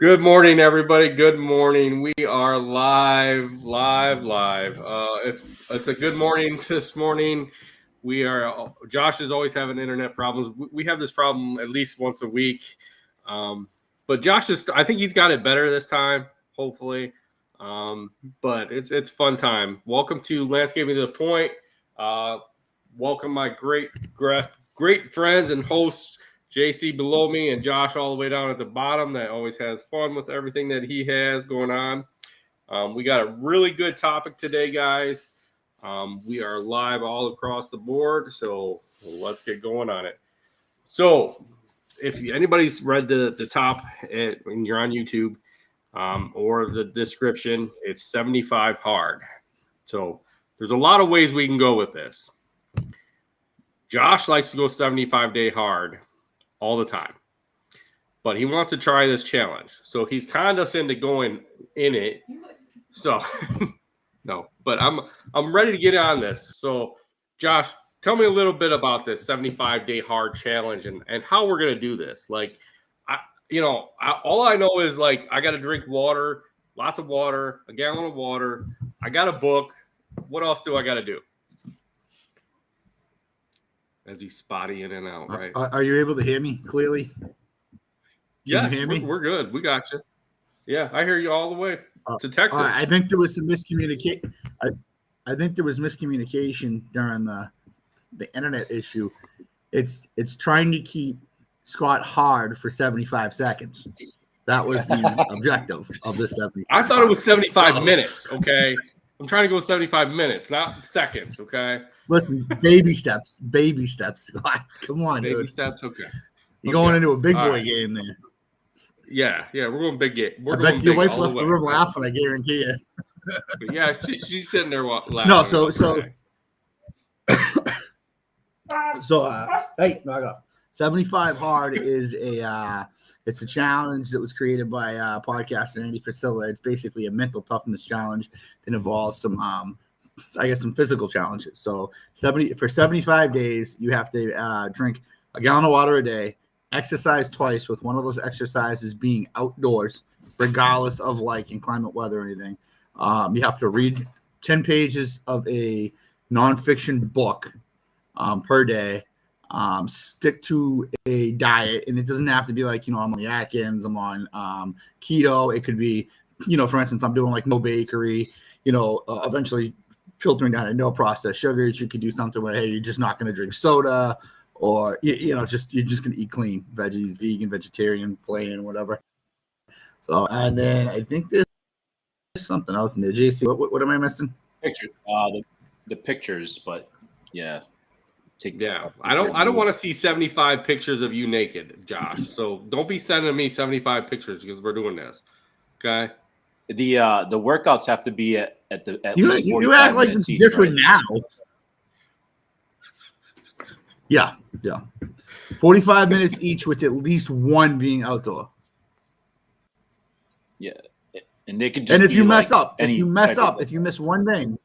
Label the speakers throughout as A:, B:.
A: Good morning, everybody. Good morning. We are live. It's a good morning this morning. We are. Josh is always having internet problems. We have this problem at least once a week, but Josh is. I think he's got it better this time. Hopefully, but it's fun time. Welcome to Landscaping to the Point. Welcome my great friends and hosts. JC below me and Josh all the way down at the bottom that always has fun with everything that he has going on. We got a really good topic today, guys. We are live all across the board, so let's get going on it. So if anybody's read the top when you're on YouTube or the description, it's 75 hard. So there's a lot of ways we can go with this. Josh likes to go 75-day hard all the time, but he wants to try this challenge, so he's kind of into going in it. So no, but I'm ready to get on this. So Josh, tell me a little bit about this 75-day hard challenge and how we're gonna do this. Like, all I know is like I got to drink water, lots of water, a gallon of water. I got a book. What else do I got to do? As he's spotty in and out, right?
B: Are you able to hear me clearly?
A: Yes, we're good. We got you. Yeah, I hear you all the way to Texas.
B: I think there was some miscommunication. I think there was miscommunication during the internet issue. It's trying to keep Scott hard for 75 seconds. That was the objective of this 75.
A: I thought it was 75 minutes, okay? I'm trying to go 75 minutes, not seconds, okay?
B: Listen, baby steps. Come on,
A: baby
B: dude.
A: steps, okay.
B: You're going into a big boy game there.
A: Yeah, we're going big game.
B: I bet your wife left the room laughing, I guarantee you.
A: But yeah, she's sitting there laughing.
B: No, hey, knock off. 75 hard is it's a challenge that was created by podcaster Andy Facilla. It's basically a mental toughness challenge that involves some physical challenges. So 75 days, you have to drink a gallon of water a day, exercise twice, with one of those exercises being outdoors, regardless of like inclement weather or anything. You have to read 10 pages of a nonfiction book per day. Stick to a diet, and it doesn't have to be like, I'm on the Atkins, I'm on keto. It could be, for instance, I'm doing like no bakery, eventually filtering down to no processed sugars. You could do something where, hey, you're just not going to drink soda, or you're just going to eat clean, veggies, vegan, vegetarian, plain, whatever. So, and then I think there's something else in there. JC, what am I missing?
C: Pictures, the pictures, but yeah.
A: I don't want to see 75 pictures of you naked, Josh. So don't be sending me 75 pictures because we're doing this. Okay.
C: The workouts have to be at least 45
B: you act like it's different now. Yeah. 45 minutes each, with at least one being outdoor.
C: Yeah, and they can just.
B: And if you mess up, if you miss one thing,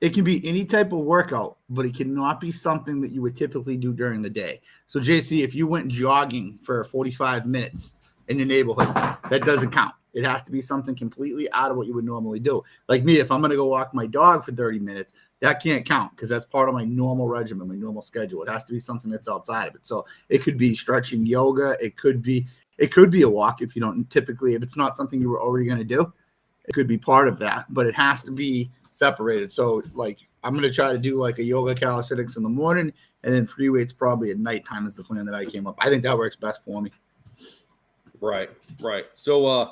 B: it can be any type of workout, but it cannot be something that you would typically do during the day. So, JC, if you went jogging for 45 minutes in your neighborhood, that doesn't count. It has to be something completely out of what you would normally do. Like me, if I'm going to go walk my dog for 30 minutes, that can't count because that's part of my normal regimen, my normal schedule. It has to be something that's outside of it. So it could be stretching, yoga. It could be a walk if it's not something you were already going to do. It could be part of that, but it has to be separated. So like I'm going to try to do like a yoga calisthenics in the morning, and then free weights probably at nighttime is the plan that I came up. I think that works best for me.
A: Right. So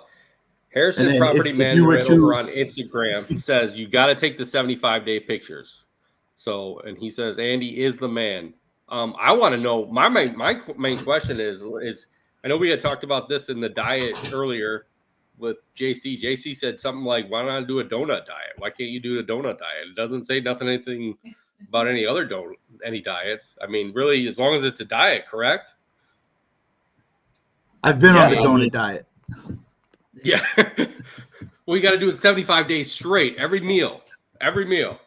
A: Harrison Property Management over on Instagram says you got to take the 75-day pictures. So, and he says Andy is the man. I want to know, my main question is I know we had talked about this in the diet earlier with JC. JC said something like, why not do a donut diet? Why can't you do a donut diet? It doesn't say anything about any diets. I mean, really, as long as it's a diet, correct?
B: I've been on the donut diet.
A: Yeah. Well, you got to do it 75 days straight, every meal. Okay?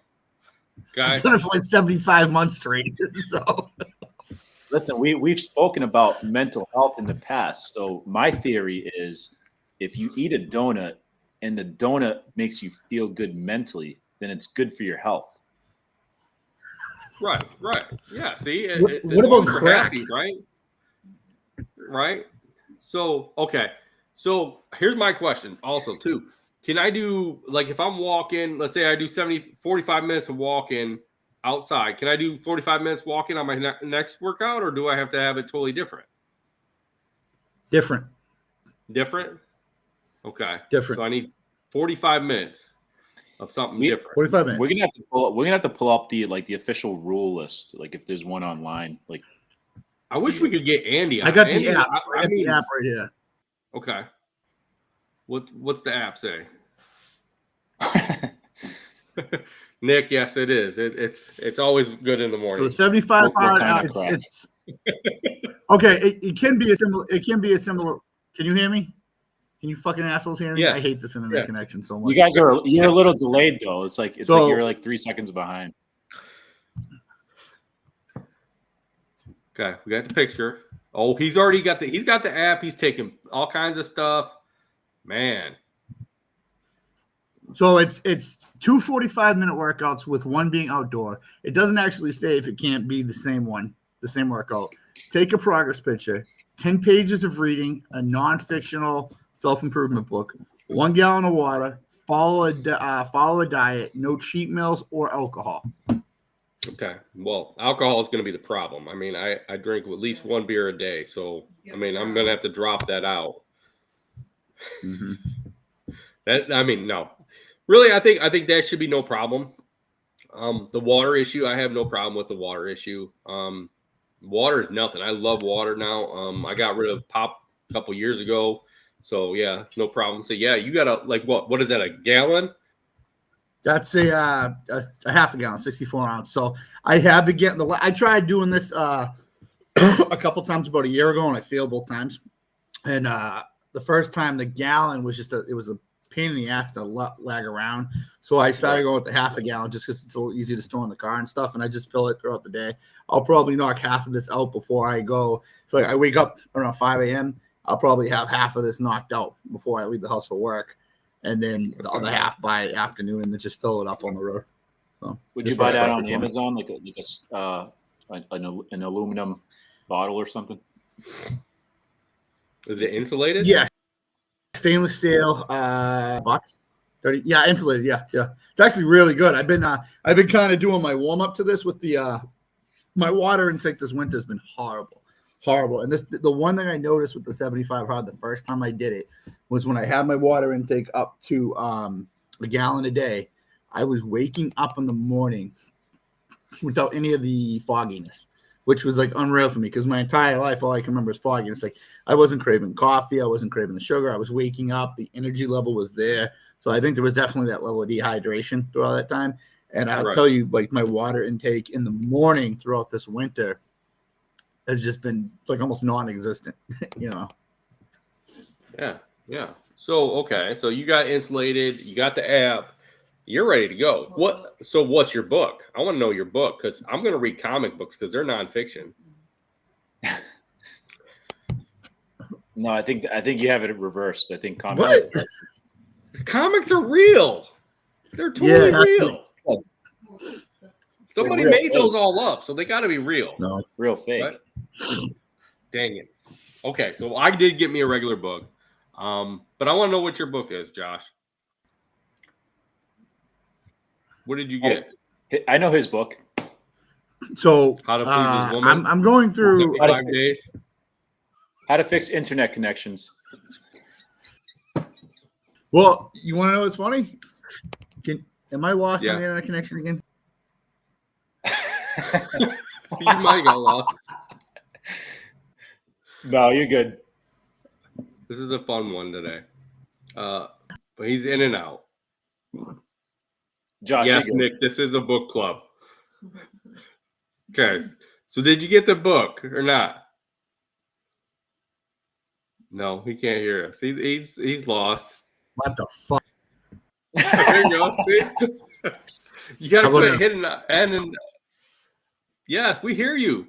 B: I've done it for like 75 months straight. So
C: Listen, we've spoken about mental health in the past. So my theory is if you eat a donut and the donut makes you feel good mentally, then it's good for your health.
A: Right. Yeah. See,
B: What
A: as
B: about
A: long as we're
B: crack?
A: happy, right? Right. So, okay. So here's my question also too. Can I do, like, if I'm walking, let's say I do 45 minutes of walking outside, can I do 45 minutes walking on my next workout, or do I have to have it totally different?
B: Different.
A: Okay.
B: Different.
A: So I need 45 minutes of something different.
B: 45 minutes.
C: We're gonna have to pull up the official rule list, like if there's one online. Like,
A: I wish we could get Andy on.
B: I got
A: Andy,
B: the app.
A: I mean,
B: the app right here.
A: Okay. What's the app say? Nick, yes, it is. It's always good in the
B: So
A: morning.
B: 75
C: What
B: hard.
C: kind of crack?
B: It's okay. It can be a similar. It can be a similar. Can you hear me? Can you fucking assholes hear me?
A: Yeah.
B: I hate this internet connection so much.
C: you're a little delayed though. It's like you're like 3 seconds behind.
A: Okay, we got the picture. Oh, he's already got the app. He's taking all kinds of stuff. Man.
B: So it's 2 45-minute workouts with one being outdoor. It doesn't actually say if it can't be the same workout. Take a progress picture, 10 pages of reading, a non-fictional self-improvement book, 1 gallon of water, follow a diet, no cheat meals or alcohol.
A: Okay. Well, alcohol is going to be the problem. I mean, I drink at least 1 beer a day, so I mean, I'm going to have to drop that out.
B: Mm-hmm.
A: No. Really, I think that should be no problem. The water issue, I have no problem with the water issue. Water is nothing. I love water now. I got rid of pop a couple years ago, so yeah, no problem. So yeah, you got to, like, what is that, a gallon?
B: That's a half a gallon, 64 ounce. So I had to get I tried doing this a couple times about a year ago, and I failed both times. And the first time, the gallon was it was a pain in the ass to lag around. So I started going with the half a gallon just because it's a little easy to store in the car and stuff. And I just fill it throughout the day. I'll probably knock half of this out before I go. So like I wake up around 5 a.m. I'll probably have half of this knocked out before I leave the house for work. And then the other half by afternoon, and then just fill it up on the road. So
C: Would you buy that on Amazon, like an aluminum bottle or something?
A: Is it insulated?
B: Yeah, stainless steel box. 30, yeah, insulated. Yeah. It's actually really good. I've been kind of doing my warm up to this with the my water intake this winter has been horrible. And the one thing I noticed with the 75 hard the first time I did it was when I had my water intake up to a gallon a day, I was waking up in the morning without any of the fogginess, which was like unreal for me because my entire life all I can remember is fogginess. Like I wasn't craving coffee, I wasn't craving the sugar, I was waking up, the energy level was there. So I think there was definitely that level of dehydration throughout that time. And I'll tell you, like my water intake in the morning throughout this winter has just been like almost non-existent,
A: Yeah. So, okay. So you got insulated, you got the app, you're ready to go. What's your book? I want to know your book because I'm going to read comic books because they're nonfiction.
C: No, I think you have it reversed. I think
A: Comics are real. They're totally real. Somebody made those all up, so they got to be real.
B: No,
C: real fake.
A: Right? Dang it. Okay, so I did get me a regular book, but I want to know what your book is, Josh. What did you get?
C: I know his book.
B: So
A: How to Please His Woman.
B: I'm going through
A: 75 days.
C: How to fix internet connections.
B: Well, you want to know what's funny? Am I lost on the internet connection again?
A: You might get lost.
C: No, you're good.
A: This is a fun one today. But he's in and out.
C: Josh,
A: yes, Nick, this is a book club. Okay. So did you get the book or not? No, he can't hear us. He's lost.
B: What the fuck?
A: There you go. See? You got to put a hidden and yes, we hear you.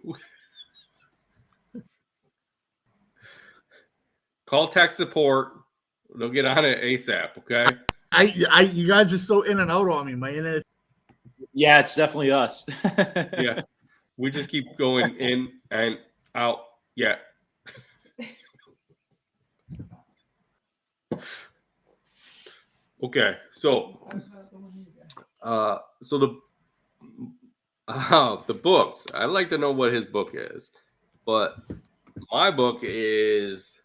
A: Call tech support. They'll get on it ASAP. Okay.
B: You guys are so in and out on me. My internet.
C: Yeah, it's definitely us.
A: Yeah. We just keep going in and out. Yeah. Okay. So the books. I'd like to know what his book is, but my book is.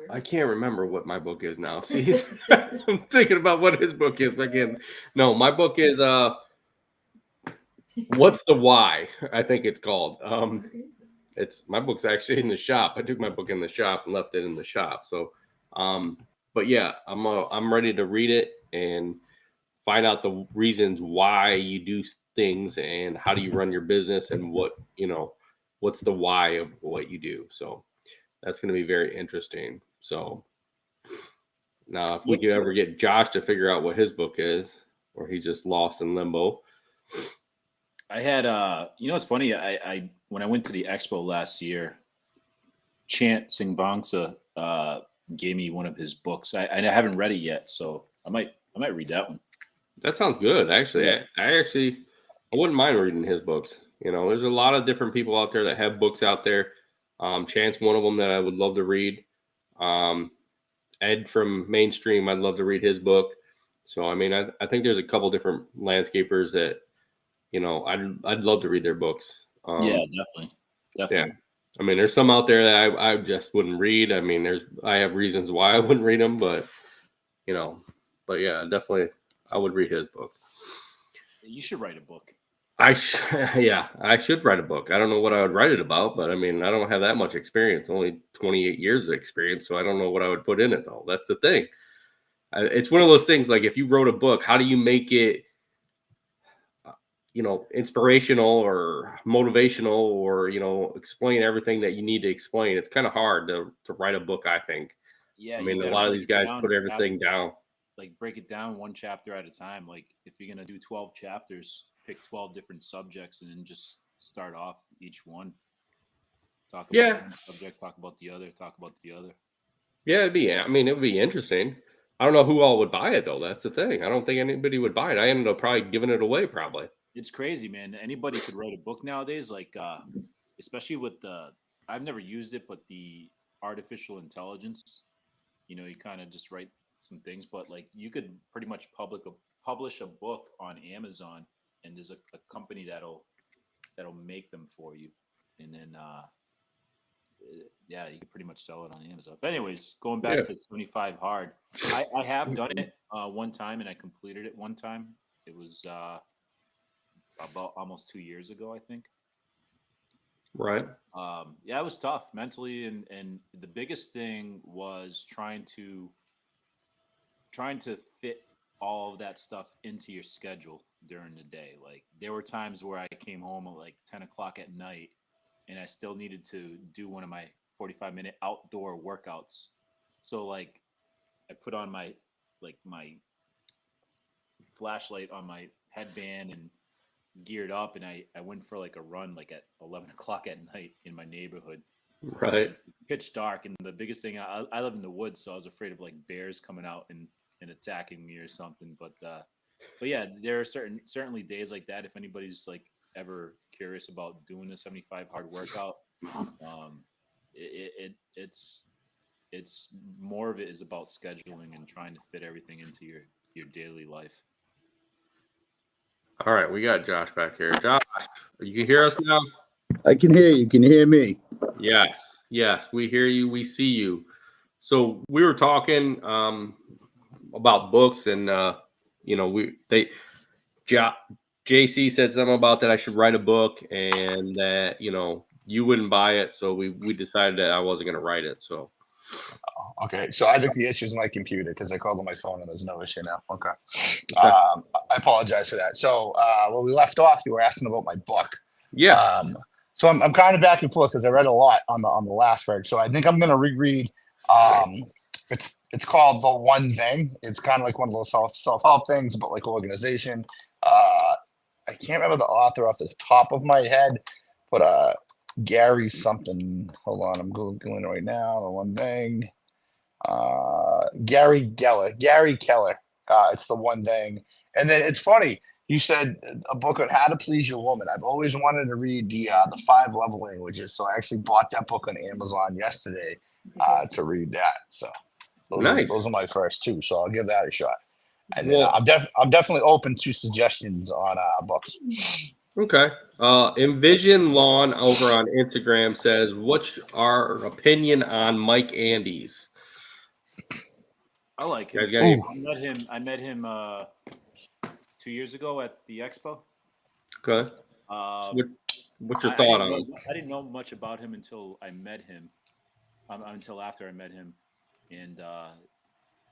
A: I can't remember what my book is now. See, I'm thinking about what his book is, but again, no, my book is What's the Why? I think it's called. It's my book's actually in the shop. I took my book in the shop and left it in the shop. So, but yeah, I'm ready to read it and find out the reasons why you do things and how do you run your business and what's the why of what you do. So that's going to be very interesting. So now if we could ever get Josh to figure out what his book is, or he's just lost in limbo.
C: I had it's funny. I when I went to the expo last year, Chant Singbangsa gave me one of his books. I haven't read it yet, so I might read that one.
A: That sounds good. Actually,
C: Yeah.
A: I wouldn't mind reading his books. There's a lot of different people out there that have books out there. Chance, one of them that I would love to read. Ed from Mainstream, I'd love to read his book. So, I mean, I think there's a couple different landscapers that, I'd love to read their books.
C: Yeah, definitely.
A: Yeah. I mean, there's some out there that I just wouldn't read. I mean, I have reasons why I wouldn't read them, but yeah, definitely I would read his book.
C: You should write a book.
A: I should write a book. I don't know what I would write it about, but I mean, I don't have that much experience, only 28 years of experience. So I don't know what I would put in it though. That's the thing. It's one of those things, like if you wrote a book, how do you make it, inspirational or motivational or, explain everything that you need to explain. It's kind of hard to write a book, I think.
C: Yeah.
A: I mean, a lot of these guys put everything down.
C: Like break it down one chapter at a time. Like if you're going to do 12 chapters, pick 12 different subjects and then just start off each one. Talk about one subject, talk about the other, talk about the other.
A: Yeah, it would be interesting. I don't know who all would buy it though. That's the thing. I don't think anybody would buy it. I ended up probably giving it away probably.
C: It's crazy, man. Anybody could write a book nowadays, like especially with I've never used it, but the artificial intelligence, you kind of just write some things, but like you could pretty much publish a book on Amazon, and there's a company that'll make them for you, and then you can pretty much sell it on Amazon. But anyways, going back to 75 hard, I have done it one time, and I completed it one time. It was about almost 2 years ago, I think.
A: Right.
C: It was tough mentally, and the biggest thing was trying to fit all of that stuff into your schedule during the day. Like there were times where I came home at like 10 o'clock at night, and I still needed to do one of my 45-minute outdoor workouts. So like I put on my flashlight on my headband and geared up, and I went for like a run like at 11 o'clock at night in my neighborhood.
A: Right.
C: It's pitch dark, and the biggest thing, I live in the woods, so I was afraid of like bears coming out and attacking me or something. But yeah, there are certainly days like that. If anybody's like ever curious about doing a 75 hard workout, it's more of it is about scheduling and trying to fit everything into your daily life.
A: All right, we got Josh back here. Josh, you can hear us now?
B: I can hear you. Can you hear me?
A: Yes, we hear you. We see you. So we were talking about books, and JC said something about that I should write a book, and that you wouldn't buy it, so we decided that I wasn't going to write it. So.
D: Okay, so I think the issue is my computer because I called on my phone and there's no issue now. Okay. I apologize for that. So when we left off, you were asking about my book.
A: Yeah.
D: So I'm kind of back and forth because I read a lot on the last verse. So I think I'm going to reread. It's called The One Thing. It's kind of like one of those self-help things, but like organization. I can't remember the author off the top of my head, but Gary something. Hold on, I'm googling right now. The one thing. Gary Geller. Gary Keller. It's the one thing. And then it's funny. You said a book on how to please your woman. I've always wanted to read the 5 love languages, so I actually bought that book on Amazon yesterday to read that. So
A: Nice.
D: those are my first 2. So I'll give that a shot. And then
A: Well,
D: I'm definitely open to suggestions on books.
A: okay. Envision Lawn over on Instagram says, "What's our opinion on Mike Andes?"
C: I like
A: You
C: him.
A: guys got any?
C: I met him 2 years ago at the expo.
A: Okay.
C: Uh,
A: What's your thought on him?
C: I didn't know much about him until I met him. Until after I met him, and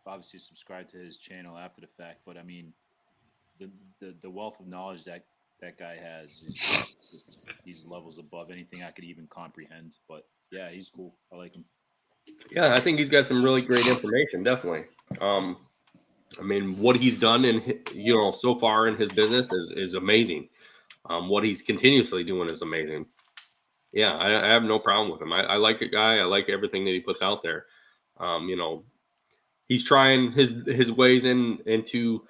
C: obviously subscribed to his channel after the fact. But I mean, the wealth of knowledge that guy has, he's levels above anything I could even comprehend. But yeah, he's cool. I like him.
A: Yeah, I think he's got some really great information. Definitely. I mean, what he's done so far in his business is amazing. What he's continuously doing is amazing. Yeah, I have no problem with him. I like a guy. I like everything that he puts out there. He's trying his ways into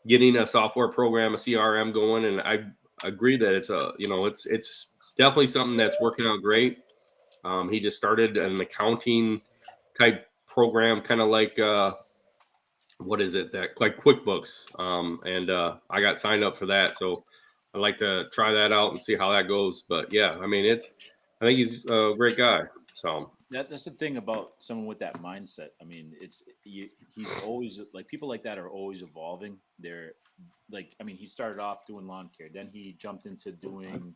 A: getting a software program, a CRM going, and I agree that it's definitely something that's working out great. He just started an accounting type program, kind of like what is it that like QuickBooks, and I got signed up for that, so I'd like to try that out and see how that goes. But yeah, I mean, I think he's a great guy. So
C: That's the thing about someone with that mindset. I mean, he's always like people like that are always evolving. They're like, I mean, he started off doing lawn care, then he jumped into doing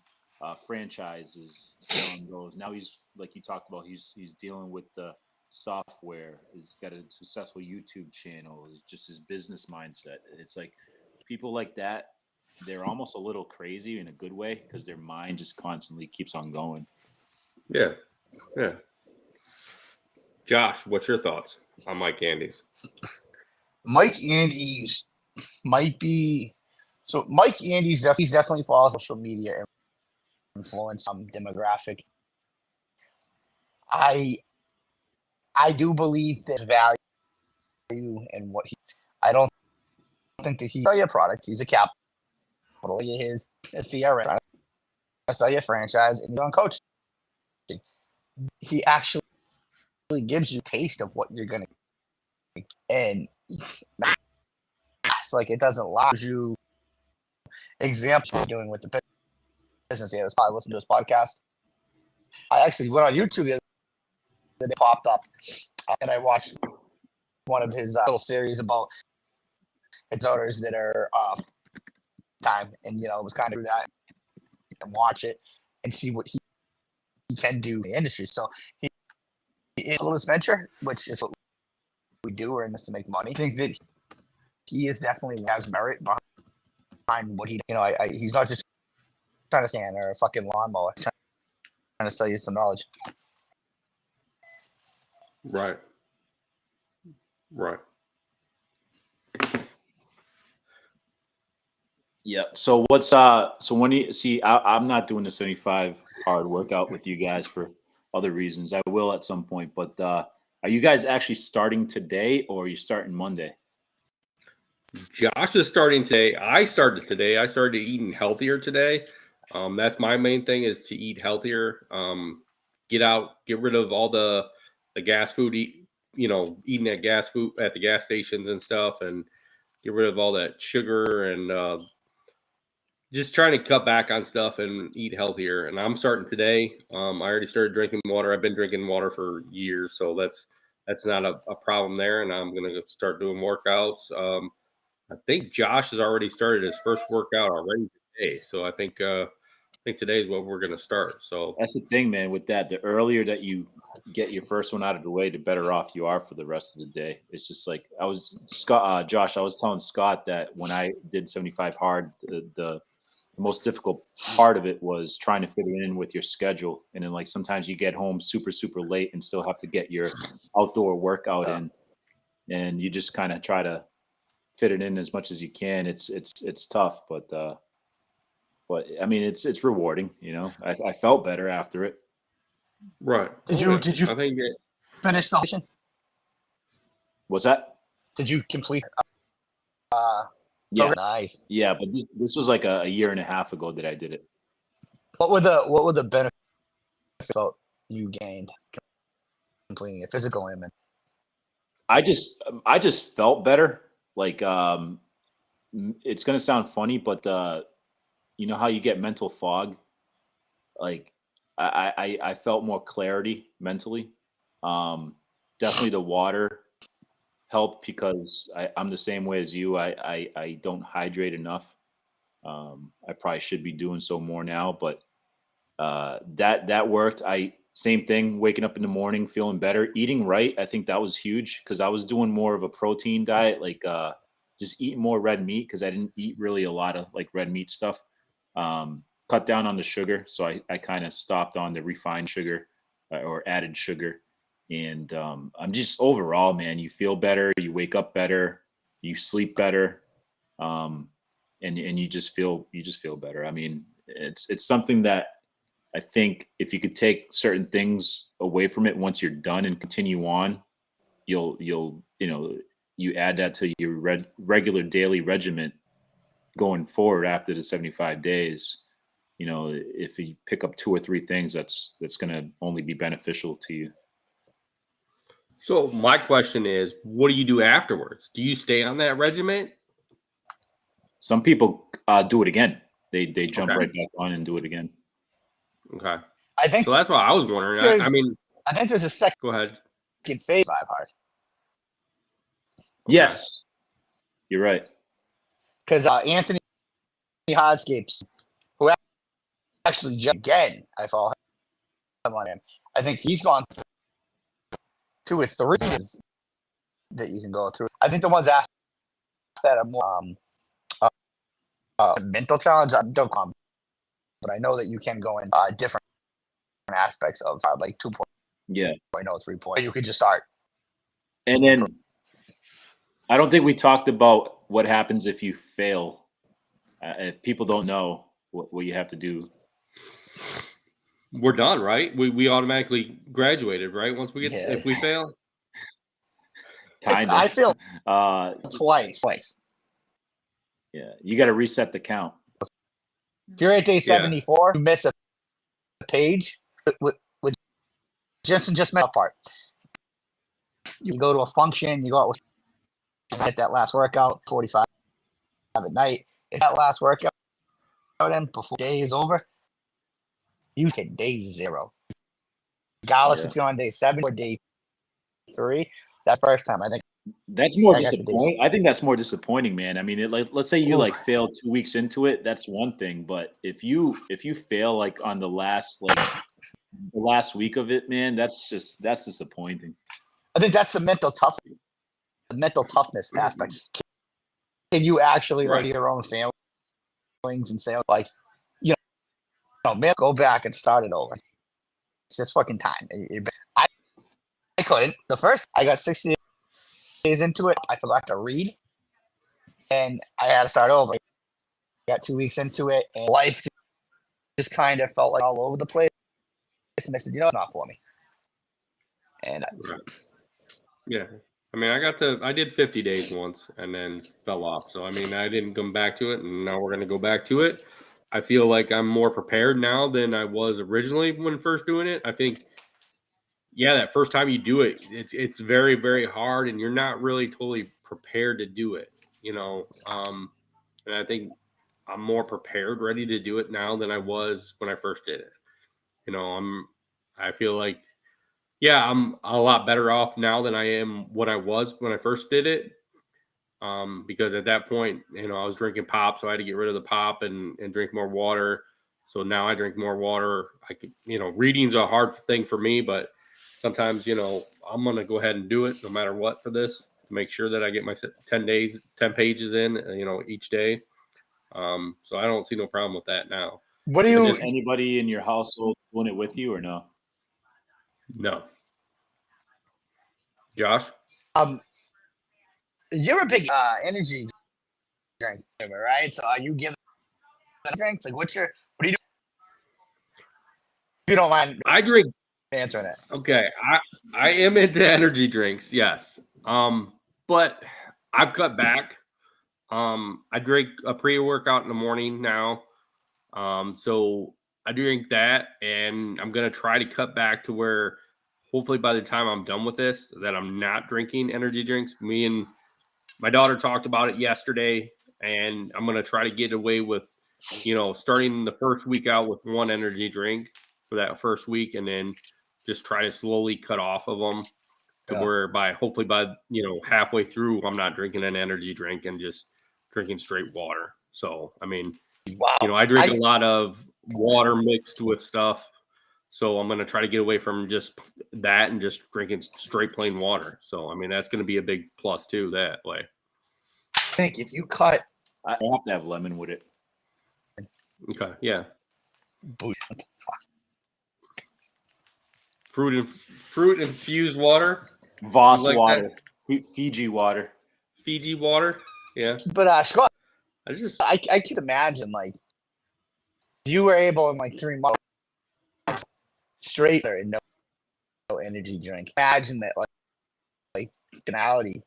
C: franchises, selling those. Now he's like you talked about. He's dealing with the software. He's got a successful YouTube channel. It's just his business mindset. It's like people like that. They're almost a little crazy in a good way because their mind just constantly keeps on going.
A: yeah. Josh, what's your thoughts on Mike Andes?
D: Mike Andes might be so. Mike Andes he's definitely follows social media influence demographic. I do believe that value and what I don't think that he's sell your product. He's a capital. His CRM. I sell your franchise and you're on coaching. He actually gives you a taste of what you're gonna get. And it's like it doesn't allow you examples you're doing with the business. Yeah, that's probably listen to his podcast. I actually went on YouTube the other day, it popped up, and I watched one of his little series about his owners that are time, and it was kind of that and watch it and see what he can do in the industry. So he is a little venture, which is what we do. We're in this to make money. I think that he is definitely has merit behind what he. He's not just trying to stand or a fucking lawnmower. He's trying to sell you some knowledge.
A: Right.
C: Yeah. So so when you see, I'm not doing the 75 hard workout with you guys for other reasons. I will at some point, but are you guys actually starting today or are you starting Monday?
A: Josh is starting today. I started today. I started eating healthier today. That's my main thing is to eat healthier. Get rid of all the gas food. Eating at gas food at the gas stations and stuff, and get rid of all that sugar and just trying to cut back on stuff and eat healthier. And I'm starting today. I already started drinking water. I've been drinking water for years, so that's not a problem there. And I'm gonna start doing workouts. I think Josh has already started his first workout already today. So I think today is what we're going to start. So
C: that's the thing, man, with that, the earlier that you get your first one out of the way, the better off you are for the rest of the day. It's just like Josh, I was telling Scott that when I did 75 hard, the most difficult part of it was trying to fit it in with your schedule. And then like sometimes you get home super, super late and still have to get your outdoor workout in. And you just kind of try to fit it in as much as you can. It's tough, but But I mean, it's rewarding. You know, I felt better after it.
A: Right.
D: Did you
A: I think that,
D: finish the mission?
C: What's that?
D: Did you complete? Uh,
C: Yeah,
D: Nice.
C: yeah. But this was like a year and a half ago that I did it.
D: What were the benefits you gained completing it? Physical and mental?
C: I just felt better. Like it's gonna sound funny, but you know how you get mental fog? Like I felt more clarity mentally. Definitely the water helped because I'm the same way as you. I don't hydrate enough. I probably should be doing so more now, but that worked. I same thing. Waking up in the morning, feeling better, eating right. I think that was huge because I was doing more of a protein diet, like just eating more red meat because I didn't eat really a lot of like red meat stuff. Cut down on the sugar, so I kind of stopped on the refined sugar or added sugar. And I'm just overall, man, you feel better, you wake up better, you sleep better, and you just feel better. I mean, it's something that I think if you could take certain things away from it once you're done and continue on, you'll you add that to your regular daily regimen going forward after the 75 days. You know, if you pick up 2 or 3 things, that's going to only be beneficial to you.
A: so my question is, what do you do afterwards? Do you stay on that regiment?
C: Some people do it again. They jump
A: Okay.
C: right back on and do it again.
A: Okay.
D: I think
A: So that's what I was wondering. I mean,
D: I think there's a second
A: go ahead.
D: phase 5 hard
A: Okay.
C: Yes, you're right.
D: because Anthony Hardscapes, who actually again, I follow him on him. I think he's gone 2 or 3 that you can go through. I think the ones after that are more mental challenge. I don't come, but I know that you can go in different aspects of like 2.0,
C: Yeah.
D: 3.0. You could just start.
C: And then I don't think we talked about what happens if you fail. If people don't know what you have to do.
A: We're done, right? We automatically graduated, right? Once we get if we fail.
C: Kind of.
D: I failed twice.
C: Yeah, you got to reset the count.
D: If you're at day 74, you miss a page. With Jensen just met part. You go to a function, you go out with hit that last workout, 45 at night. If that last workout in before day is over, you hit day 0. Regardless if you're on day 7 or day 3, that first time, I think
C: that's more disappointing. I think that's more disappointing, man. I mean, let's say you like fail 2 weeks into it, that's one thing. But if you fail like on the last week of it, man, that's disappointing.
D: I think that's the mental toughness aspect. Can you actually like your own feelings and say like, man, go back and start it over? It's just fucking time. I couldn't. The first I got 60 days into it, I forgot to read, and I had to start over. I got 2 weeks into it, and life just kind of felt like all over the place. And I said, it's not for me. And
A: yeah, I mean, I did 50 days once and then fell off. So I mean, I didn't come back to it, and now we're gonna go back to it. I feel like I'm more prepared now than I was originally when first doing it. I think, that first time you do it, it's very, very hard, and you're not really totally prepared to do it, and I think I'm more prepared, ready to do it now than I was when I first did it. I feel like, I'm a lot better off now than I am what I was when I first did it. Because at that point, I was drinking pop, so I had to get rid of the pop and drink more water. So now I drink more water. I could, reading's a hard thing for me, but sometimes, I'm going to go ahead and do it no matter what for this to make sure that I get my 10 pages in, each day. So I don't see no problem with that now.
D: What do you?
C: Is anybody in your household doing it with you or no?
A: No. Josh?
D: You're a big energy drink, right? So are you giving drinks? Like, what do you do? If you don't mind
A: I drink.
D: answering it.
A: Okay, I am into energy drinks. Yes. But I've cut back. I drink a pre-workout in the morning now. So I drink that, and I'm gonna try to cut back to where hopefully by the time I'm done with this, that I'm not drinking energy drinks. Me and my daughter talked about it yesterday, and I'm gonna try to get away with, starting the first week out with one energy drink for that first week, and then just try to slowly cut off of them to
D: Yeah.
A: where hopefully by halfway through, I'm not drinking an energy drink and just drinking straight water. So I mean,
D: Wow.
A: I drink a lot of water mixed with stuff. So I'm going to try to get away from just that and just drinking straight plain water. So, I mean, that's going to be a big plus too that way.
D: I think if you cut,
C: I have to have lemon with it.
A: Okay. Yeah. Fruit infused water.
C: Voss
A: like
C: water. Fiji water.
A: Fiji water. Yeah.
D: but Scott,
A: I
D: can imagine like if you were able in like 3 months straight there and no energy drink. Imagine that like finality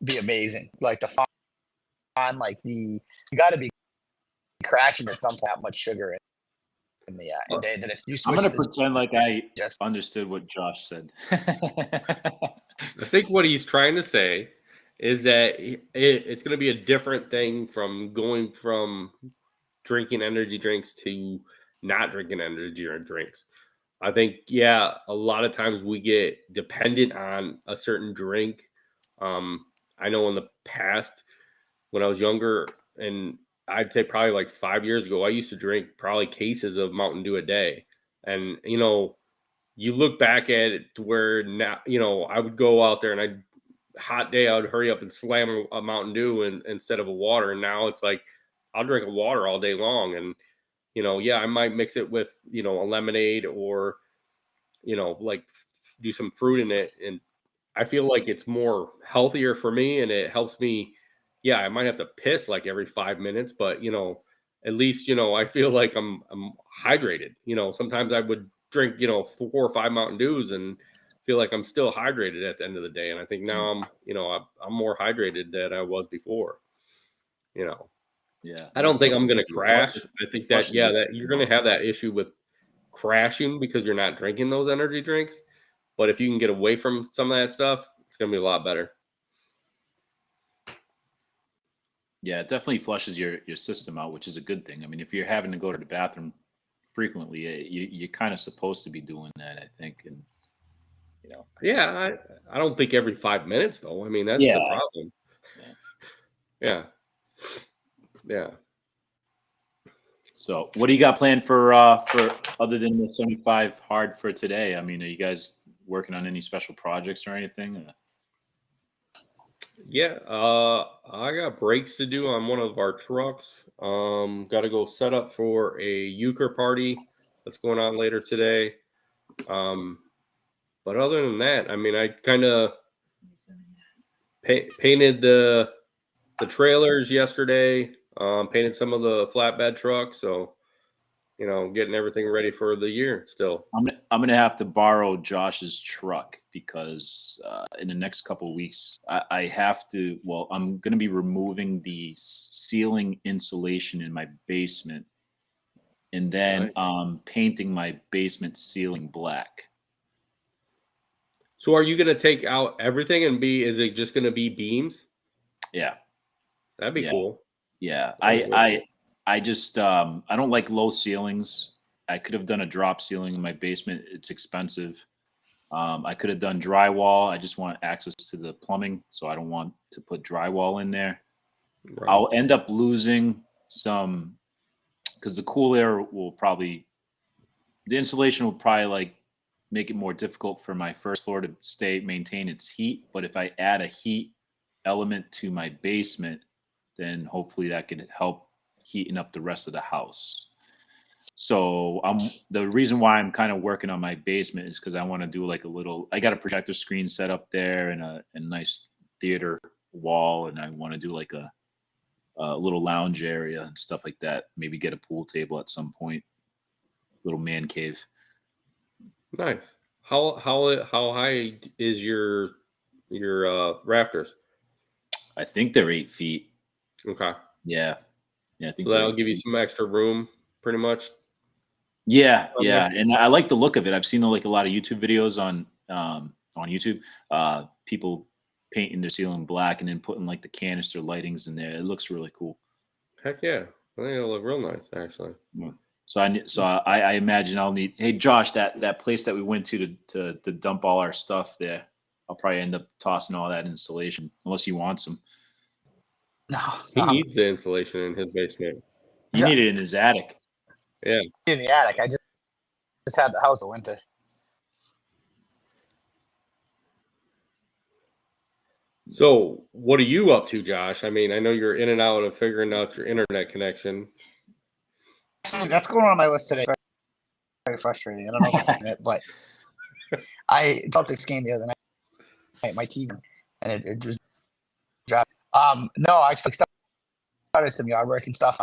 D: be amazing. Like the fun, like you got to be crashing at some point that much sugar in the day that if you
C: I'm
D: switch
C: gonna
D: to
C: pretend like I
D: just
C: understood what Josh said.
A: I think what he's trying to say is that it's going to be a different thing from going from drinking energy drinks to not drinking energy drinks. I think, yeah, a lot of times we get dependent on a certain drink. I know in the past when I was younger, and I'd say probably like 5 years ago, I used to drink probably cases of Mountain Dew a day. And, you look back at it to where now, I would go out there and hot day, I would hurry up and slam a Mountain Dew instead of a water. And now it's like, I'll drink a water all day long. And, yeah, I might mix it with, a lemonade or, like do some fruit in it. And I feel like it's more healthier for me and it helps me. Yeah, I might have to piss like every 5 minutes, but, at least, I feel like I'm hydrated. Sometimes I would drink, 4 or 5 Mountain Dews and feel like I'm still hydrated at the end of the day. And I think now I'm more hydrated than I was before.
C: Yeah.
A: I don't think I'm going to crash. I think that, that you're going to have that issue with crashing because you're not drinking those energy drinks. But if you can get away from some of that stuff, it's going to be a lot better.
C: Yeah, it definitely flushes your system out, which is a good thing. I mean, if you're having to go to the bathroom frequently, you're kind of supposed to be doing that, I think. And
A: yeah, I don't think every 5 minutes though. I mean, that's the problem. Yeah.
C: So, what do you got planned for other than the 75 hard for today? I mean, are you guys working on any special projects or anything?
A: Yeah, I got brakes to do on one of our trucks. Got to go set up for a euchre party that's going on later today. But other than that, I mean, I kind of painted the trailers yesterday. Painted some of the flatbed trucks, so getting everything ready for the year still.
C: I'm gonna have to borrow Josh's truck because in the next couple of weeks I have to. Well, I'm gonna be removing the ceiling insulation in my basement, and then painting my basement ceiling black.
A: So, are you gonna take out everything and is it just gonna be beams?
C: Yeah,
A: that'd be cool.
C: Yeah, I just I don't like low ceilings. I could have done a drop ceiling in my basement. It's expensive. I could have done drywall. I just want access to the plumbing, so I don't want to put drywall in there. Right. I'll end up losing some because the cool air will probably, the insulation will probably like make it more difficult for my first floor to maintain its heat. But if I add a heat element to my basement, then hopefully that could help heating up the rest of the house. So the reason why I'm kind of working on my basement is because I want to do like I got a projector screen set up there and a nice theater wall, and I want to do like a a little lounge area and stuff like that. Maybe get a pool table at some point. Little man cave.
A: Nice. How high is your rafters?
C: I think they're 8 feet.
A: Okay.
C: Yeah. Yeah. I think
A: So
C: they're
A: that'll
C: 8
A: give you
C: feet.
A: some extra room, pretty much.
C: Yeah, and I like the look of it. I've seen like a lot of YouTube videos on YouTube. People painting their ceiling black and then putting like the canister lightings in there. It looks really cool.
A: Heck yeah. I think it'll look real nice, actually.
C: Yeah. I imagine I'll need. Hey Josh, that place that we went to dump all our stuff there. I'll probably end up tossing all that insulation unless you want some.
D: No,
A: He needs the insulation in his basement.
C: You need it in his attic.
A: Yeah.
D: in the attic. I just had the house the winter.
A: So what are you up to, Josh? I mean, I know you're in and out of figuring out your internet connection.
D: That's going on my list today. Very frustrating. I don't know what's in it, but I Celtics game the other night. My TV and it just dropped. No, I started some yard work and stuff.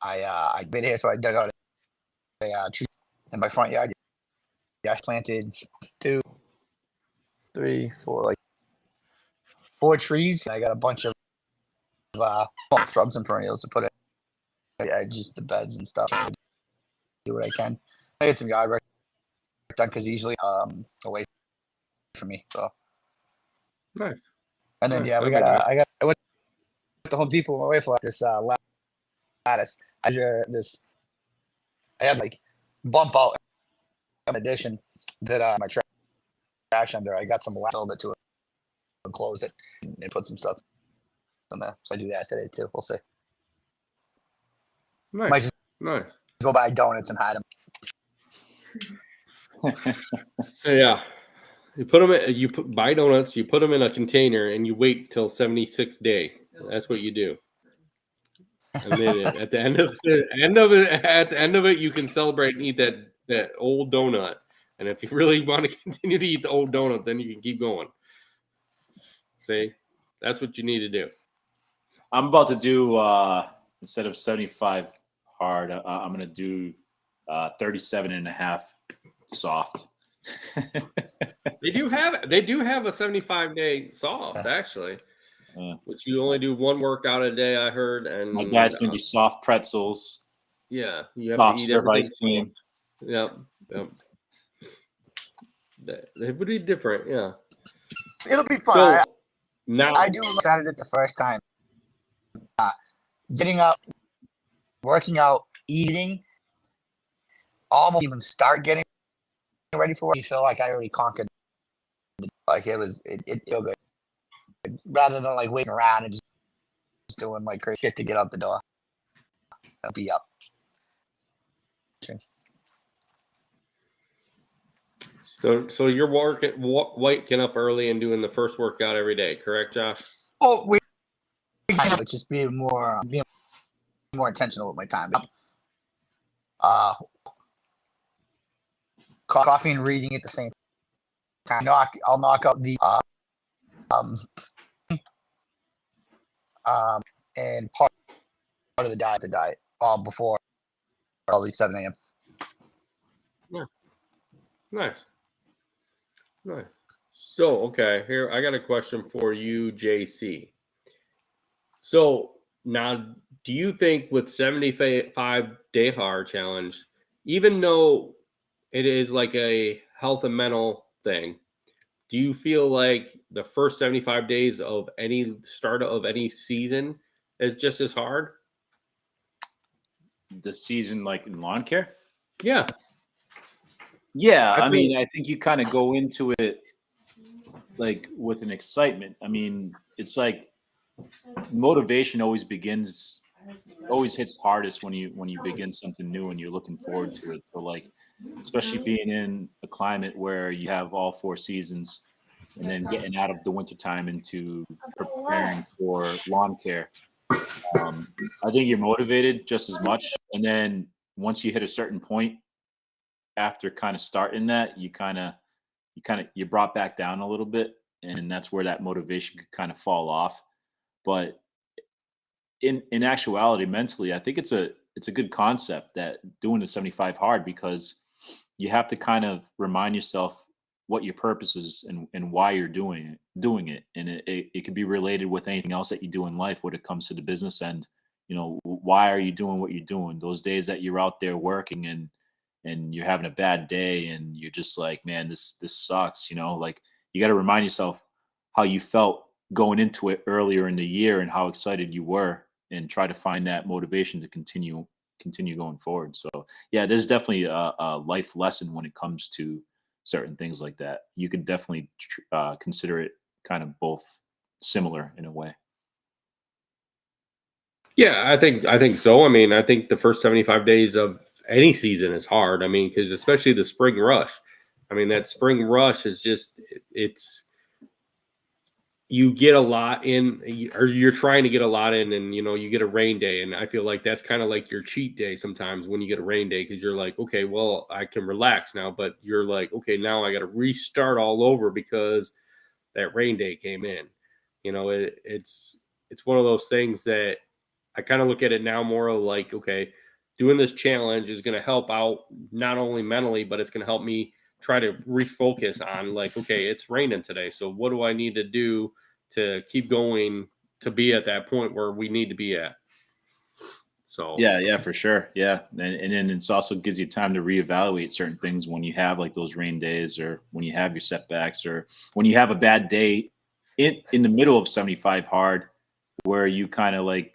D: I been here, so I dug out a tree in my front yard. Yeah, I planted 2, 3, 4, like 4 trees. I got a bunch of shrubs and perennials to put in. Yeah, just the beds and stuff. Do what I can. I get some yard work done because usually away from me. So
A: Nice.
D: and then
A: Nice.
D: I went to Home Depot on my way for this lattice. I had like bump out in addition that my trash under. I got some filled it to it and close it and put some stuff in there. So I do that today too. We'll see.
A: Nice.
D: Might just
A: Nice.
D: go buy donuts and hide them.
A: Yeah. You buy donuts, you put them in a container, and you wait till 76th day. That's what you do. And then at the end of it, you can celebrate and eat that old donut. And if you really want to continue to eat the old donut, then you can keep going. See, that's what you need to do.
C: I'm about to do instead of 75 hard, I'm going to do 37 and a half soft.
A: They do have a 75-day soft, actually. Which you only do one workout a day, I heard. And
C: my dad's gonna be soft pretzels.
A: Yeah, you have
C: soft
A: to eat
C: serve
A: everything.
C: ice cream.
A: Yep. It would be different, yeah.
D: It'll be fun.
A: So now
D: I do started it the first time. Getting up, working out, eating, almost even start getting ready for it. You feel like I already conquered. Like it feel good. Rather than like waiting around and just doing like crazy shit to get out the door. I'll be up.
A: So you're waking up early and doing the first workout every day, correct, Josh?
D: Oh, it's just being more intentional with my time. Coffee and reading at the same time. I'll knock out the and part of the diet all before early 7 a.m.
A: Yeah. Nice. So, okay, here I got a question for you, JC. So now, do you think with 75-day hard challenge, even though it is like a health and mental thing, do you feel like the first 75 days of any start of any season is just as hard?
C: The season, like in lawn care?
A: Yeah.
C: Yeah, I mean, I think you kind of go into it like with an excitement. I mean, it's like motivation always hits hardest when you begin something new and you're looking forward to it. So like, especially being in a climate where you have all 4 seasons and then getting out of the wintertime into preparing for lawn care. I think you're motivated just as much. And then once you hit a certain point after kind of starting that, you're brought back down a little bit. And that's where that motivation could kind of fall off. But in actuality, mentally, I think it's a good concept that doing the 75 hard, because you have to kind of remind yourself what your purpose is and why you're doing it. And it can be related with anything else that you do in life when it comes to the business end. Why are you doing what you're doing? Those days that you're out there working and you're having a bad day and you're just like, man, this sucks, like you got to remind yourself how you felt going into it earlier in the year and how excited you were, and try to find that motivation to continue going forward. So yeah, there's definitely a life lesson when it comes to certain things like that. You could definitely consider it kind of both similar in a way.
A: Yeah, I think so. I mean, I think the first 75 days of any season is hard. I mean, because especially the spring rush. I mean, that spring rush is just it's you get a lot in, or you're trying to get a lot in, and you get a rain day, and I feel like that's kind of like your cheat day sometimes when you get a rain day, because you're like, okay, well, I can relax now, but you're like, okay, now I got to restart all over because that rain day came in. It's one of those things that I kind of look at it now more like, okay, doing this challenge is going to help out not only mentally, but it's going to help me try to refocus on like, okay, it's raining today. So what do I need to do to keep going to be at that point where we need to be at? So
C: Yeah, for sure. Yeah. And then it also gives you time to reevaluate certain things when you have like those rain days, or when you have your setbacks, or when you have a bad day in the middle of 75 hard, where you kind of like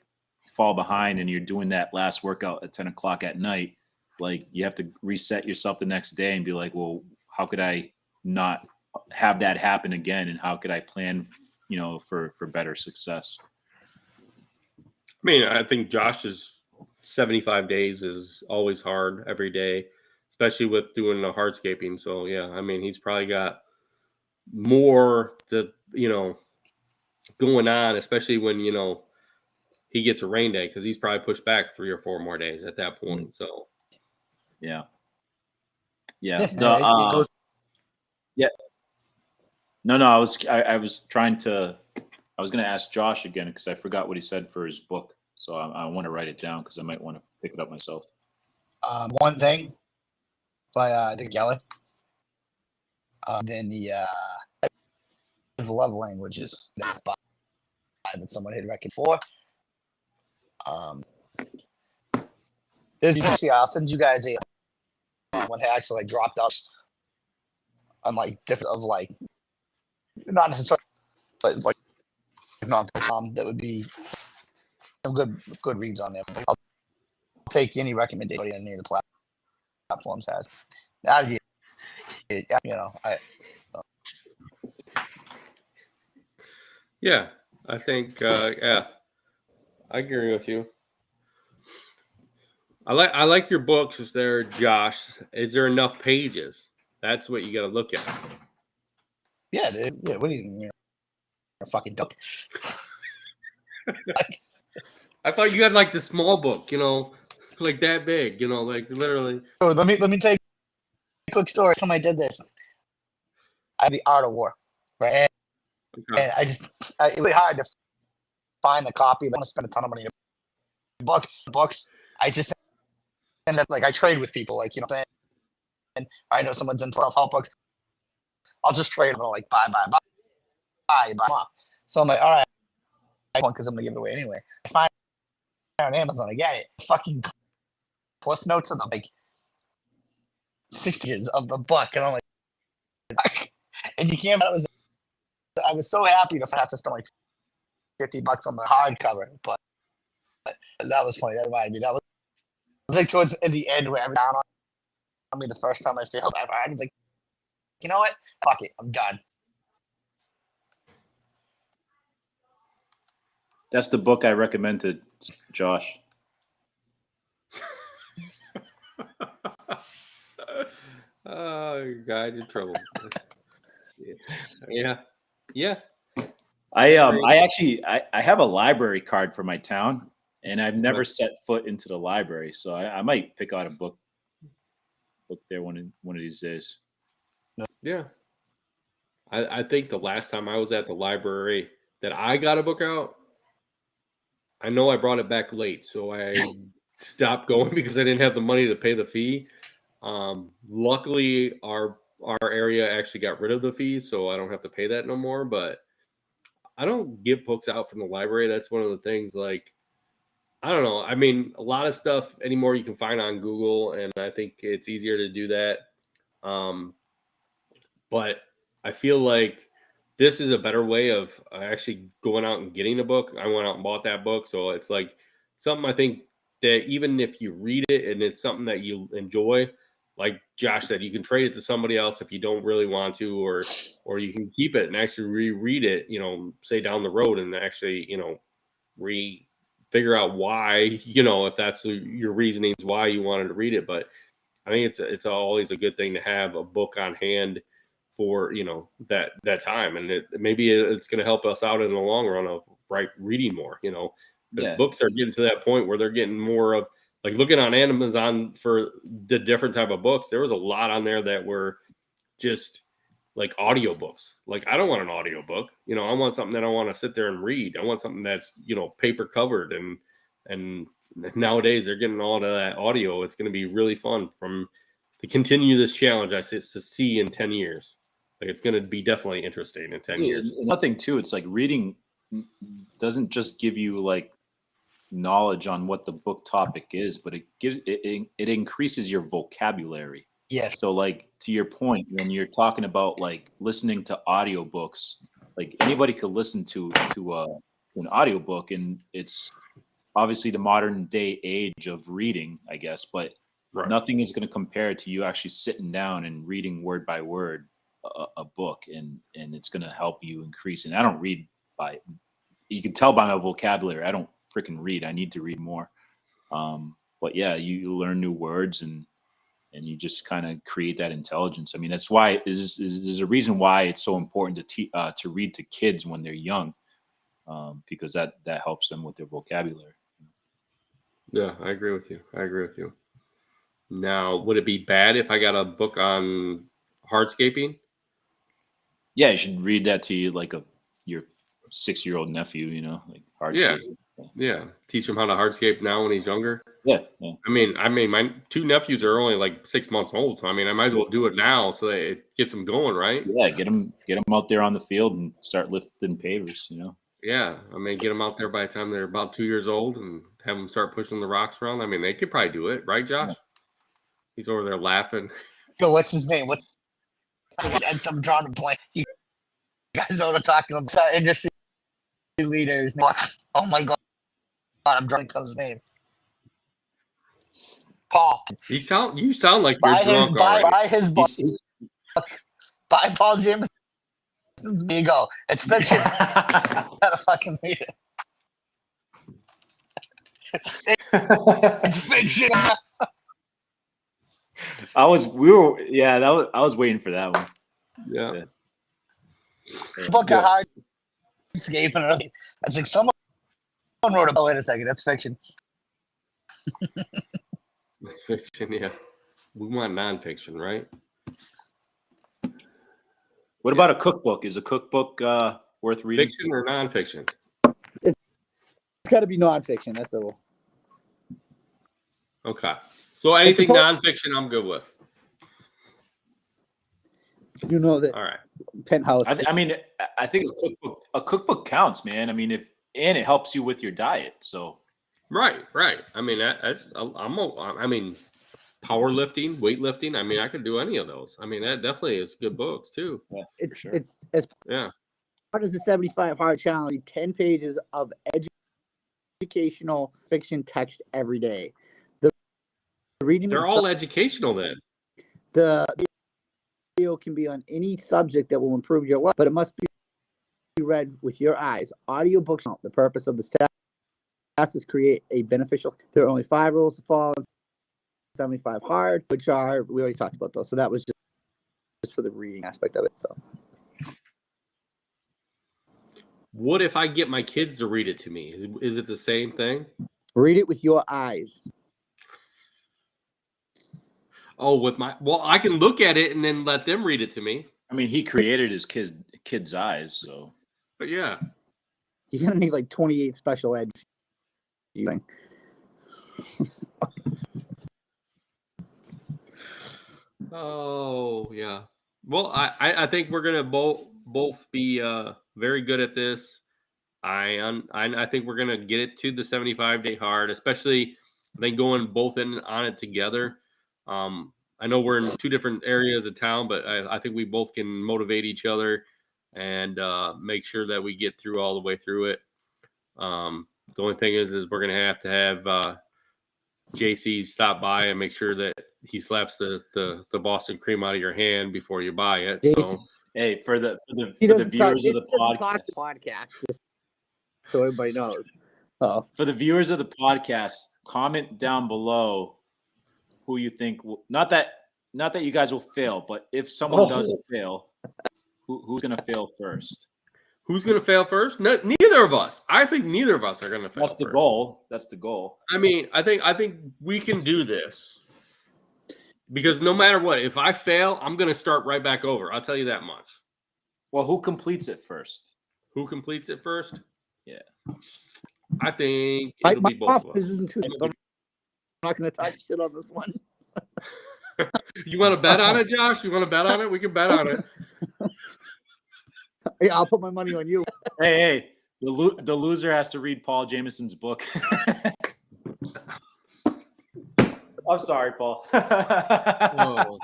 C: fall behind and you're doing that last workout at 10 o'clock at night. Like you have to reset yourself the next day and be like, well, how could I not have that happen again? And how could I plan, for better success?
A: I mean, I think Josh's 75 days is always hard every day, especially with doing the hardscaping. So yeah, I mean, he's probably got more to, going on, especially when, he gets a rain day, because he's probably pushed back 3 or 4 more days at that point. So
C: Yeah.
B: Yeah,
C: The
B: it goes.
C: yeah. No, I was trying to. I was going to ask Josh again because I forgot what he said for his book. So I want to write it down because I might want to pick it up myself.
D: One thing by I think Geller. Then the love languages that someone had record for. I'll send you guys one had actually like dropped out on like different of like not necessarily, but like not that would be some good reads on there. I'll take any recommendation any of the platforms has.
A: yeah, I think yeah, I agree with you. I like your books. Is there, Josh? Is there enough pages? That's what you got to look at.
D: Yeah, dude. Yeah, what do you mean? You're a fucking duck.
A: I thought you had like the small book, like that big, like literally.
D: So let me tell you a quick story. Somebody did this. I had the Art of War, right? And it's really hard to find a copy. I don't want to spend a ton of money on books. I just end up like I trade with people, like and I know someone's into self-help books. I'll just trade them like buy. So I'm like, all right, because I'm gonna give it away anyway. I find it on Amazon. I get it. Fucking cliff notes of the like 60s of the book, and I'm like, and you can't. I was so happy to have to spend like $50 on the hardcover, but that was funny. That reminded me. That was like towards the end where everyone down on me the first time I failed. I was like, you know what? Fuck it. I'm done.
C: That's the book I recommend to Josh.
A: Oh, God, in trouble. Yeah.
C: I have a library card for my town, and I've never set foot into the library, so I might pick out a book there one of these days.
A: Yeah. I think the last time I was at the library that I got a book out, I know I brought it back late, so I stopped going because I didn't have the money to pay the fee. Luckily, our area actually got rid of the fees, so I don't have to pay that no more. But I don't get books out from the library. That's one of the things. Like, I don't know. I mean, a lot of stuff anymore you can find on Google, and I think it's easier to do that. But I feel like this is a better way of actually going out and getting a book. I went out and bought that book, so it's like something I think that even if you read it and it's something that you enjoy, like Josh said, you can trade it to somebody else if you don't really want to, or you can keep it and actually reread it, say down the road and actually, figure out why, if that's your reasonings why you wanted to read it. But I think it's always a good thing to have a book on hand for that time, and maybe it's going to help us out in the long run of reading more, because books are getting to that point where they're getting more of, like, looking on Amazon for the different type of books. There was a lot on there that were just like audiobooks. Like, I don't want an audiobook, I want something that I want to sit there and read. I want something that's paper covered, and nowadays they're getting all to that audio. It's going to be really fun to continue this challenge. I see in 10 years. Like, it's going to be definitely interesting in 10 years.
C: Another thing too, it's like reading doesn't just give you like knowledge on what the book topic is, but it increases your vocabulary.
D: Yes.
C: So, like, to your point, when you're talking about like listening to audiobooks, like anybody could listen to an audiobook, and it's obviously the modern day age of reading, I guess, but nothing is going to compare to you actually sitting down and reading word by word a book, and it's going to help you increase. And I don't read you can tell by my vocabulary, I don't freaking read. I need to read more. But yeah, you learn new words, and you just kind of create that intelligence. I mean, that's why there's a reason why it's so important to read to kids when they're young, because that helps them with their vocabulary.
A: Yeah, I agree with you. Now, would it be bad if I got a book on hardscaping?
C: Yeah, you should read that to your 6-year-old nephew, like hardscaping.
A: Yeah. Teach him how to hardscape now when he's younger.
C: Yeah.
A: I mean, my 2 nephews are only like 6 months old, so I mean, I might as well do it now so that it gets them going, right?
C: Yeah, get them out there on the field and start lifting pavers,
A: Yeah, I mean, get them out there by the time they're about 2 years old and have them start pushing the rocks around. I mean, they could probably do it, right, Josh? Yeah. He's over there laughing.
D: Yo, what's his name? And some drawing a blank. You guys know what I'm talking about? Industry leaders. Oh my God, I'm drawing his name. Paul.
A: You sound like you're drunk already.
D: Buy his book. Buy Paul Jameson's. There you go. It's fiction. Gotta fucking read it. It's fiction.
C: I was waiting for that one.
A: Yeah.
D: Book of hardscape, and it's like someone wrote about. Wait a second, that's fiction.
A: It's fiction, yeah. We want nonfiction, right?
C: What about a cookbook? Is a cookbook worth reading?
A: Fiction or nonfiction?
B: It's got to be nonfiction. That's the rule.
A: Okay. So anything nonfiction, I'm good with.
B: You know that.
A: All right.
B: Penthouse.
C: I mean, I think a cookbook counts, man. I mean, and it helps you with your diet. So.
A: Right. I mean, I mean, powerlifting, weightlifting. I mean, I could do any of those. I mean, that definitely is good books too.
C: Yeah,
B: it's
C: sure.
B: it's as part of the 75 hard challenge. 10 pages of educational fiction text every day.
A: They're all educational then.
B: The video can be on any subject that will improve your life, but it must be read with your eyes. Audiobooks. The purpose of this task is create a beneficial. There are only 5 rules to follow. 75 hard, which we already talked about those. So that was just for the reading aspect of it. So,
A: what if I get my kids to read it to me? Is it the same thing?
B: Read it with your eyes.
A: Oh, I can look at it and then let them read it to me.
C: I mean, he created his kid's eyes, so.
A: But yeah.
B: You're going to need like 28 special ed using.
A: Oh yeah. Well, I think we're gonna both be very good at this. I think we're gonna get it to the 75-day hard, especially I think going both in on it together. I know we're in two different areas of town, but I think we both can motivate each other and make sure that we get through all the way through it. The only thing is we're gonna have to have JC stop by and make sure that he slaps the Boston cream out of your hand before you buy it. So
C: Hey, for the
B: He
C: viewers
B: doesn't talk,
C: of
B: he
C: the
B: doesn't talk
C: podcast,
B: to podcast, just so everybody knows. Oh,
C: for the viewers of the podcast, comment down below who you think will, not that you guys will fail, but if someone does fail, who's gonna fail first?
A: who's going to fail first? No, neither of us. I think neither of us are going to fail.
C: That's the
A: first.
C: goal. That's the goal.
A: I mean, I think we can do this because no matter what, if I fail, I'm going to start right back over. I'll tell you that much.
C: Well, who completes it first?
A: Who completes it first?
C: Yeah.
A: I think it'll be both of us.
B: This isn't too. I'm not going to talk shit on this one.
A: You want to bet on it, Josh? You want to bet on it? We can bet on it.
B: Yeah, I'll put my money on you.
C: Hey, the loser has to read Paul Jameson's book. I'm sorry, Paul.
A: Oh,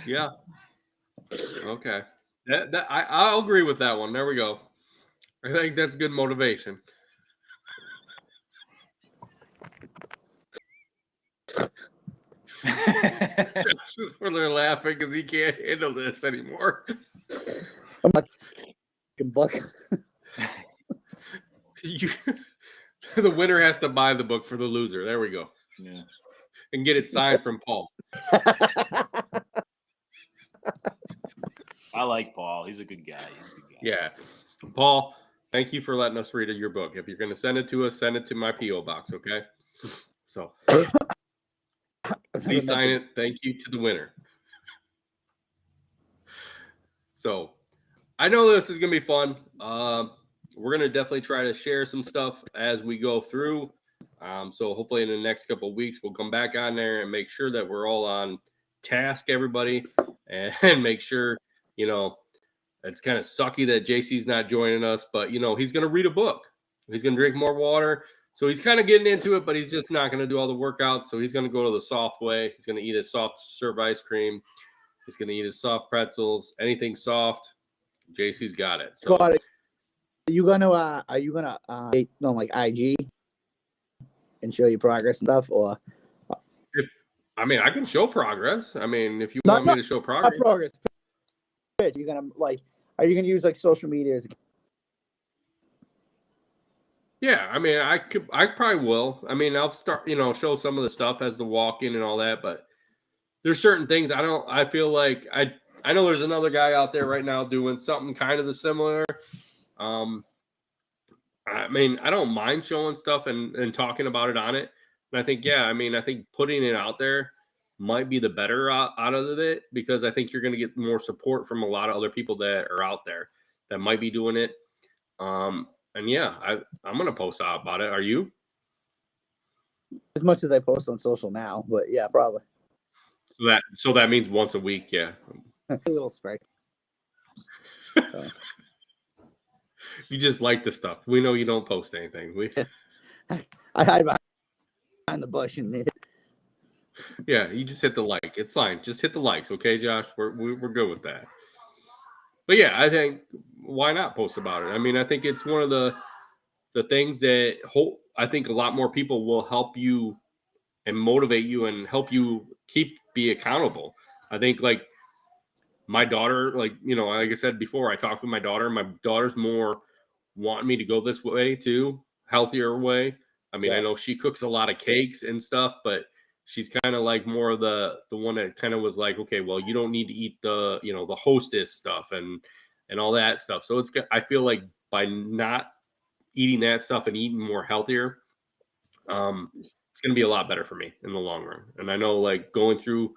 A: yeah. Okay. I'll agree with that one. There we go. I think that's good motivation. Josh is really laughing because he can't handle this anymore.
B: I'm not buck.
A: The winner has to buy the book for the loser. There we go.
C: Yeah.
A: And get it signed from Paul.
C: I like Paul. He's a good guy.
A: Yeah. Paul, thank you for letting us read your book. If you're going to send it to us, send it to my P.O. box, okay? So, please sign it. Thank you to the winner. So, I know this is going to be fun. We're going to definitely try to share some stuff as we go through. So hopefully in the next couple of weeks, we'll come back on there and make sure that we're all on task, everybody, and make sure, it's kind of sucky that JC's not joining us, but, he's going to read a book. He's going to drink more water. So he's kind of getting into it, but he's just not going to do all the workouts. So he's going to go to the soft way. He's going to eat his soft serve ice cream. He's going to eat his soft pretzels, anything soft. JC's got it. So
B: Are you gonna on like IG and show your progress and stuff, or?
A: I can show progress. If you want me to show progress.
B: Not progress. You're gonna are you gonna use like social media as?
A: Yeah, I probably will. I'll start, show some of the stuff as the walk-in and all that, but there's certain things I feel like I know there's another guy out there right now doing something kind of the similar. I don't mind showing stuff and talking about it on it. And I think, I think putting it out there might be the better out of it, because I think you're going to get more support from a lot of other people that are out there that might be doing it. I'm going to post out about it. Are you?
B: As much as I post on social now, but yeah, probably.
A: So that means once a week, yeah.
B: A little spray.
A: You just like the stuff. We know you don't post anything.
B: I hide behind the bush and.
A: Yeah, you just hit the like. It's fine. Just hit the likes, okay, Josh? We're good with that. But yeah, I think why not post about it? I think it's one of the things that I think a lot more people will help you and motivate you and help you be accountable. I think like my daughter, like I said before, I talked with my daughter. My daughter's more wanting me to go this way too, healthier way. I know she cooks a lot of cakes and stuff, but she's kind of like more of the one that kind of was like, okay, well, you don't need to eat the, the Hostess stuff and all that stuff. So I feel like by not eating that stuff and eating more healthier, it's going to be a lot better for me in the long run. And I know like going through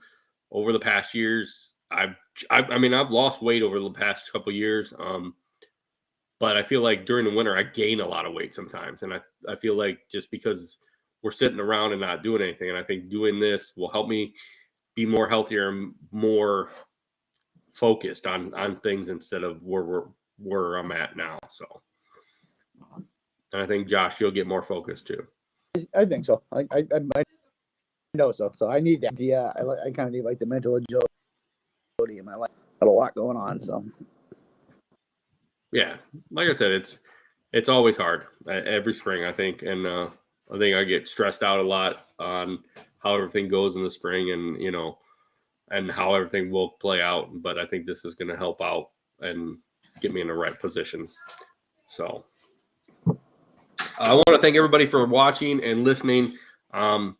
A: over the past years, I've lost weight over the past couple of years. But I feel like during the winter, I gain a lot of weight sometimes. And I feel like just because we're sitting around and not doing anything, and I think doing this will help me be more healthier and more focused on things instead of where I'm at now. So, and I think Josh, you'll get more focused too.
B: I think so. I know so. So I need that. Yeah, I kind of need like the mental agility in my life. Got a lot going on. So
A: Yeah, like I said, it's always hard every spring, I think, and I think I get stressed out a lot on how everything goes in the spring, and and how everything will play out. But I think this is going to help out and get me in the right position. So I want to thank everybody for watching and listening.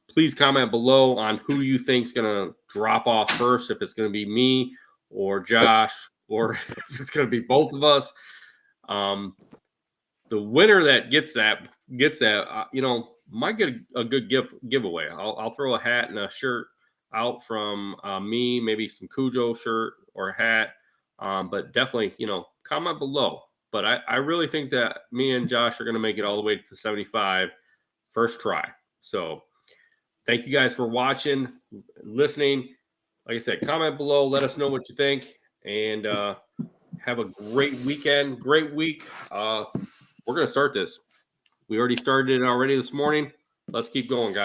A: Please comment below on who you think is going to drop off first, if it's going to be me or Josh, or if it's going to be both of us. The winner that gets that might get a good giveaway. I'll throw a hat and a shirt out from me, maybe some Cujo shirt or a hat. But definitely, comment below. But I really think that me and Josh are going to make it all the way to the 75 first try. So thank you guys for watching, listening. Like I said, comment below. Let us know what you think. And have a great weekend, great week. We're going to start this. We already started it already this morning. Let's keep going, guys.